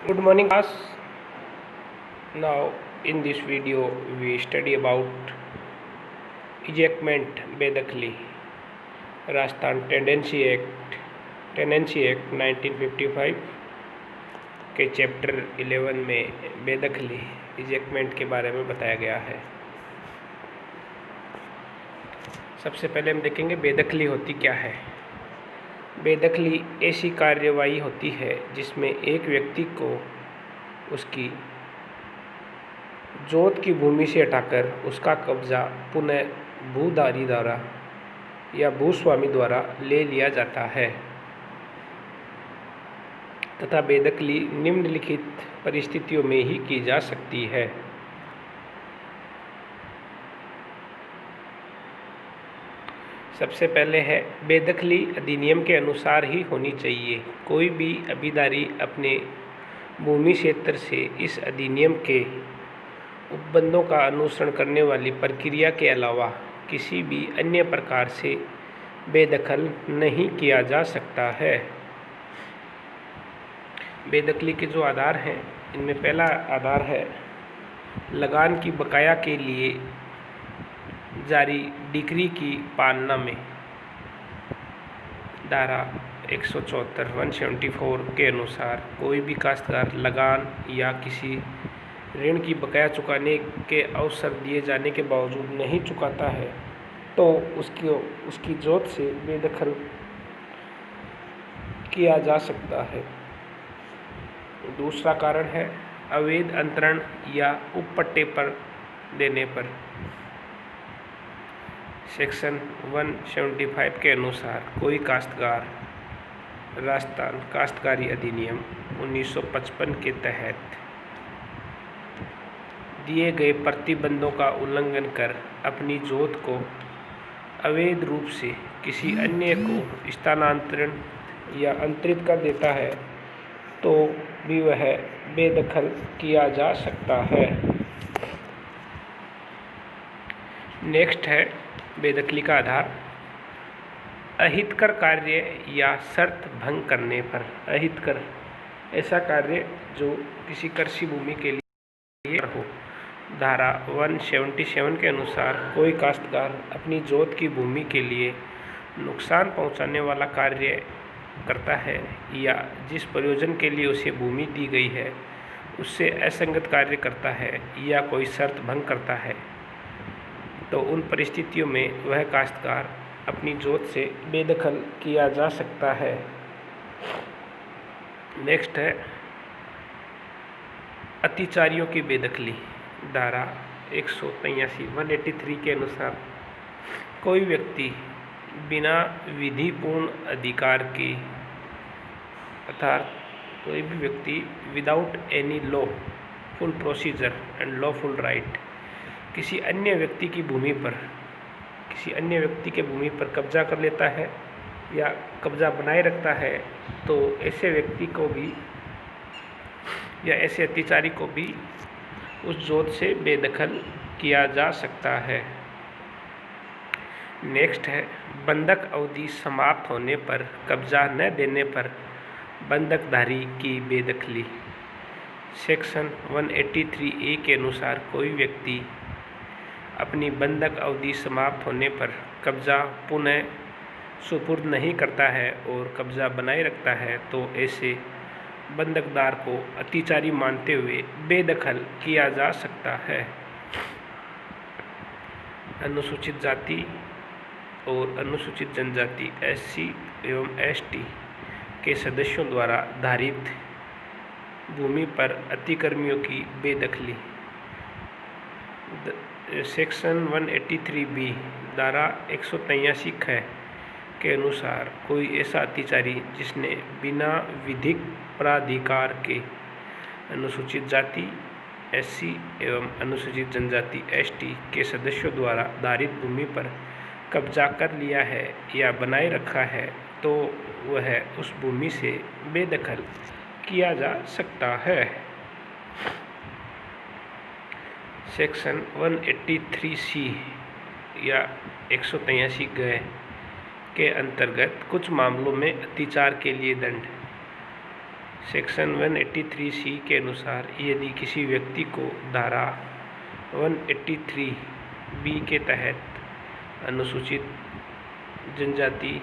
Good morning class. Now in this video we study about ejectment बेदखली Rajasthan tenancy act 1955 के chapter 11 में बेदखली ejectment के बारे में बताया गया है। सबसे पहले हम देखेंगे बेदखली होती क्या है। बेदखली ऐसी कार्यवाही होती है जिसमें एक व्यक्ति को उसकी जोत की भूमि से हटाकर उसका कब्जा पुनः भूधारी द्वारा या भूस्वामी द्वारा ले लिया जाता है तथा बेदखली निम्नलिखित परिस्थितियों में ही की जा सकती है। सबसे पहले है बेदखली अधिनियम के अनुसार ही होनी चाहिए। कोई भी अभिधारी अपने भूमि क्षेत्र से इस अधिनियम के उपबंधों का अनुसरण करने वाली प्रक्रिया के अलावा किसी भी अन्य प्रकार से बेदखल नहीं किया जा सकता है। बेदखली के जो आधार हैं इनमें पहला आधार है लगान की बकाया के लिए जारी डिक्री की पालना में। धारा 174 के अनुसार कोई भी काश्तकार लगान या किसी ऋण की बकाया चुकाने के अवसर दिए जाने के बावजूद नहीं चुकाता है तो उसकी जोत से बेदखल किया जा सकता है। दूसरा कारण है अवैध अंतरण या उपपट्टे पर देने पर। सेक्शन 175 के अनुसार कोई काश्तकार राजस्थान काश्तकारी अधिनियम 1955 के तहत दिए गए प्रतिबंधों का उल्लंघन कर अपनी जोत को अवैध रूप से किसी अन्य को स्थानांतरण या अंतरित कर देता है तो भी वह बेदखल किया जा सकता है। नेक्स्ट है बेदखली का आधार अहितकर कार्य या शर्त भंग करने पर। अहितकर ऐसा कार्य जो किसी कृषि भूमि के लिए हो। धारा 177 के अनुसार कोई काश्तकार अपनी जोत की भूमि के लिए नुकसान पहुंचाने वाला कार्य करता है या जिस प्रयोजन के लिए उसे भूमि दी गई है उससे असंगत कार्य करता है या कोई शर्त भंग करता है तो उन परिस्थितियों में वह काश्तकार अपनी जोत से बेदखल किया जा सकता है। नेक्स्ट है अतिचारियों की बेदखली। धारा 183 के अनुसार कोई व्यक्ति बिना विधिपूर्ण अधिकार के अर्थात कोई भी व्यक्ति without any lawful procedure and lawful right किसी अन्य व्यक्ति की भूमि पर कब्जा कर लेता है या कब्जा बनाए रखता है तो ऐसे व्यक्ति को भी या ऐसे अत्याचारी को भी उस जोत से बेदखल किया जा सकता है। नेक्स्ट है बंधक अवधि समाप्त होने पर कब्जा न देने पर बंधकधारी की बेदखली। सेक्शन 183A के अनुसार कोई व्यक्ति अपनी बंधक अवधि समाप्त होने पर कब्जा पुनः सुपुर्द नहीं करता है और कब्जा बनाए रखता है तो ऐसे बंधकदार को अतिचारी मानते हुए बेदखल किया जा सकता है। अनुसूचित जाति और अनुसूचित जनजाति SC एवं ST के सदस्यों द्वारा धारित भूमि पर अतिक्रमियों की बेदखली। सेक्शन 183B धारा 183 के अनुसार कोई ऐसा अतिचारी जिसने बिना विधिक प्राधिकार के अनुसूचित जाति SC एवं अनुसूचित जनजाति ST के सदस्यों द्वारा धारित भूमि पर कब्जा कर लिया है या बनाए रखा है तो वह उस भूमि से बेदखल किया जा सकता है। सेक्शन 183C या 183 के अंतर्गत कुछ मामलों में अत्याचार के लिए दंड सेक्शन 183C के अनुसार यदि किसी व्यक्ति को धारा 183B के तहत अनुसूचित जनजाति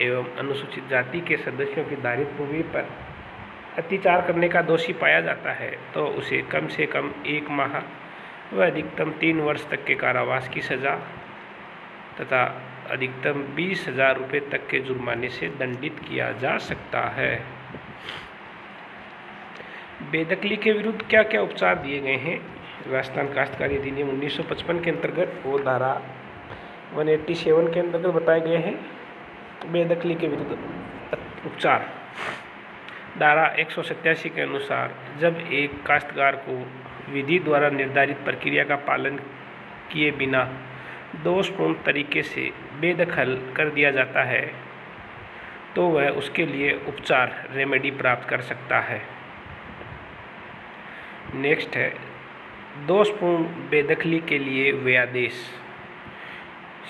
एवं अनुसूचित जाति के सदस्यों की धारित भूमि पर अत्याचार करने का दोषी पाया जाता है तो उसे कम से कम 1 माह व अधिकतम 3 वर्ष तक के कारावास की सज़ा तथा अधिकतम 20,000 रुपये तक के जुर्माने से दंडित किया जा सकता है। बेदखली के विरुद्ध क्या क्या उपचार दिए गए हैं? राजस्थान काश्तकारी अधिनियम 1955 के अंतर्गत वो धारा 187 के अंतर्गत बताए गए हैं बेदखली के विरुद्ध उपचार। धारा 187 के अनुसार जब एक काश्तकार को विधि द्वारा निर्धारित प्रक्रिया का पालन किए बिना दोषपूर्ण तरीके से बेदखल कर दिया जाता है तो वह उसके लिए उपचार रेमेडी प्राप्त कर सकता है। नेक्स्ट है दोषपूर्ण बेदखली के लिए व्यादेश।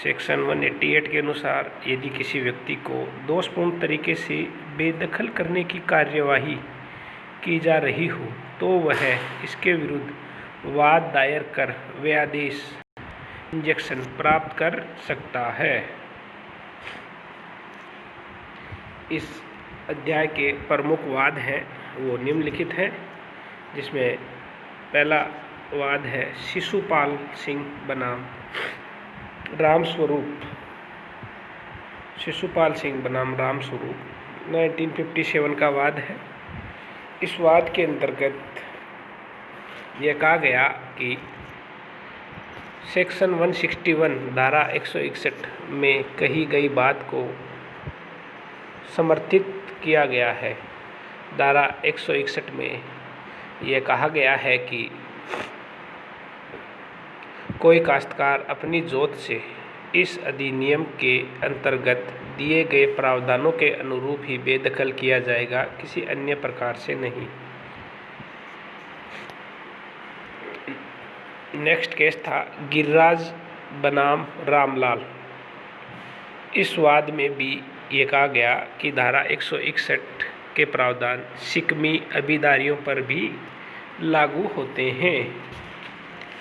सेक्शन 188 के अनुसार यदि किसी व्यक्ति को दोषपूर्ण तरीके से बेदखल करने की कार्यवाही की जा रही हो तो वह इसके विरुद्ध वाद दायर कर व्यादेश इंजेक्शन प्राप्त कर सकता है। इस अध्याय के प्रमुख वाद हैं वो निम्नलिखित हैं, जिसमें पहला वाद है शिशुपाल सिंह बनाम रामस्वरूप। शिशुपाल सिंह बनाम रामस्वरूप 1957 का वाद है। इस वाद के अंतर्गत यह कहा गया कि सेक्शन 161 धारा 161 में कही गई बात को समर्थित किया गया है। धारा 161 में यह कहा गया है कि कोई काश्तकार अपनी जोत से इस अधिनियम के अंतर्गत दिए गए प्रावधानों के अनुरूप ही बेदखल किया जाएगा, किसी अन्य प्रकार से नहीं। नेक्स्ट केस था गिरिराज बनाम रामलाल। इस वाद में भी ये कहा गया कि धारा 161 के प्रावधान शिकमी अभिदारियों पर भी लागू होते हैं।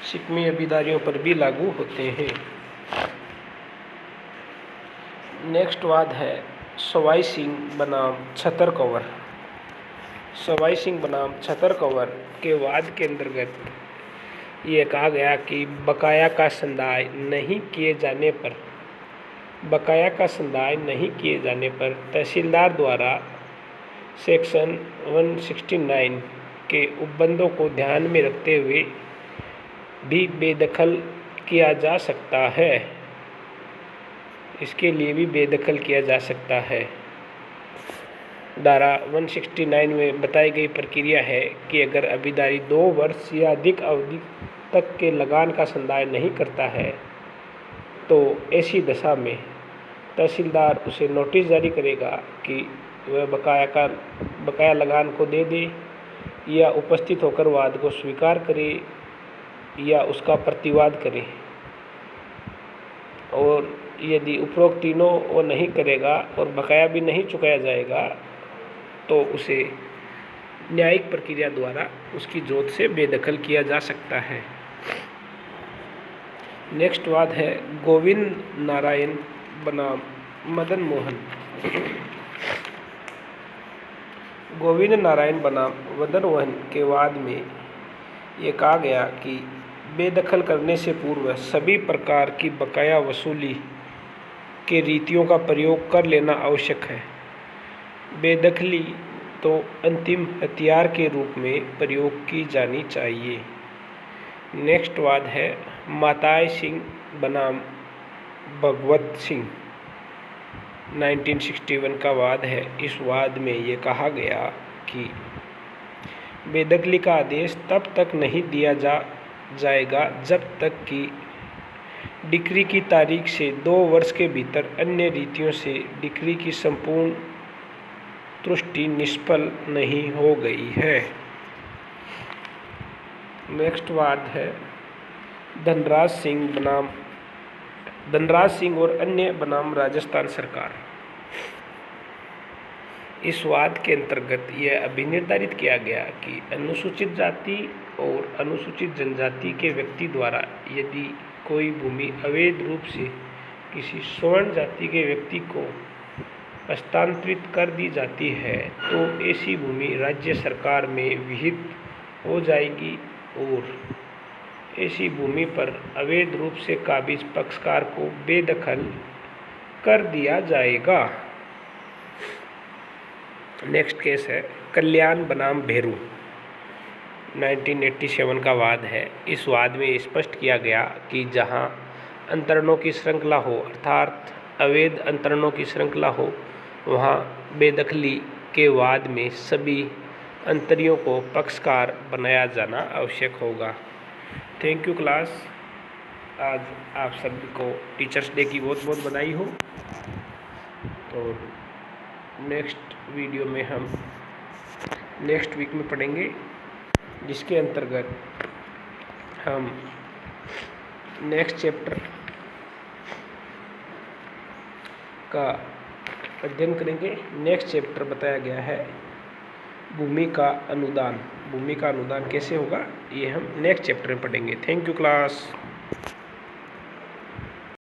शिकमी अभिदारियों पर भी लागू होते हैं। नेक्स्ट वाद है सवाई सिंह बनाम छतर कंवर। सवाई सिंह बनाम छतर कंवर के वाद के अंतर्गत ये कहा गया कि बकाया का संदाय नहीं किए जाने पर तहसीलदार द्वारा सेक्शन 169 के उपबंधों को ध्यान में रखते हुए भी बेदखल किया जा सकता है। इसके लिए भी बेदखल किया जा सकता है। धारा 169 में बताई गई प्रक्रिया है कि अगर अभिदारी 2 वर्ष या अधिक अवधि तक के लगान का संदाय नहीं करता है तो ऐसी दशा में तहसीलदार उसे नोटिस जारी करेगा कि वह बकाया लगान को दे दे या उपस्थित होकर वाद को स्वीकार करे या उसका प्रतिवाद करे, और यदि उपरोक्त तीनों वो नहीं करेगा और बकाया भी नहीं चुकाया जाएगा तो उसे न्यायिक प्रक्रिया द्वारा उसकी जोत से बेदखल किया जा सकता है। नेक्स्ट वाद है गोविंद नारायण बनाम मदन मोहन। गोविंद नारायण बनाम मदन मोहन के वाद में ये कहा गया कि बेदखल करने से पूर्व सभी प्रकार की बकाया वसूली के रीतियों का प्रयोग कर लेना आवश्यक है। बेदखली तो अंतिम हथियार के रूप में प्रयोग की जानी चाहिए। नेक्स्ट वाद है माताय सिंह बनाम भगवत सिंह 1961 का वाद है। इस वाद में ये कहा गया कि बेदखली का आदेश तब तक नहीं दिया जाएगा जब तक कि डिक्री की तारीख से 2 वर्ष के भीतर अन्य रीतियों से डिक्री की संपूर्ण त्रुटि निष्फल नहीं हो गई है। नेक्स्ट वाद है धनराज सिंह और अन्य बनाम राजस्थान सरकार। इस वाद के अंतर्गत यह अभिनिर्धारित किया गया कि अनुसूचित जाति और अनुसूचित जनजाति के व्यक्ति द्वारा यदि कोई भूमि अवैध रूप से किसी स्वर्ण जाति के व्यक्ति को हस्तांतरित कर दी जाती है तो ऐसी भूमि राज्य सरकार में विहित हो जाएगी और ऐसी भूमि पर अवैध रूप से काबिज पक्षकार को बेदखल कर दिया जाएगा। नेक्स्ट केस है कल्याण बनाम भेरू, 1987 का वाद है। इस वाद में स्पष्ट किया गया कि जहां अंतरणों की श्रृंखला हो अर्थात अवैध अंतरणों की श्रृंखला हो वहां बेदखली के वाद में सभी अंतरियों को पक्षकार बनाया जाना आवश्यक होगा। Thank you class. आज आप सभी को टीचर्स डे की बहुत बहुत बधाई हो। और नेक्स्ट वीडियो में हम नेक्स्ट वीक में पढ़ेंगे, जिसके अंतर्गत हम नेक्स्ट चैप्टर का अध्ययन करेंगे। नेक्स्ट चैप्टर बताया गया है भूमि का अनुदान। भूमि का अनुदान कैसे होगा ये हम नेक्स्ट चैप्टर में पढ़ेंगे। Thank you class.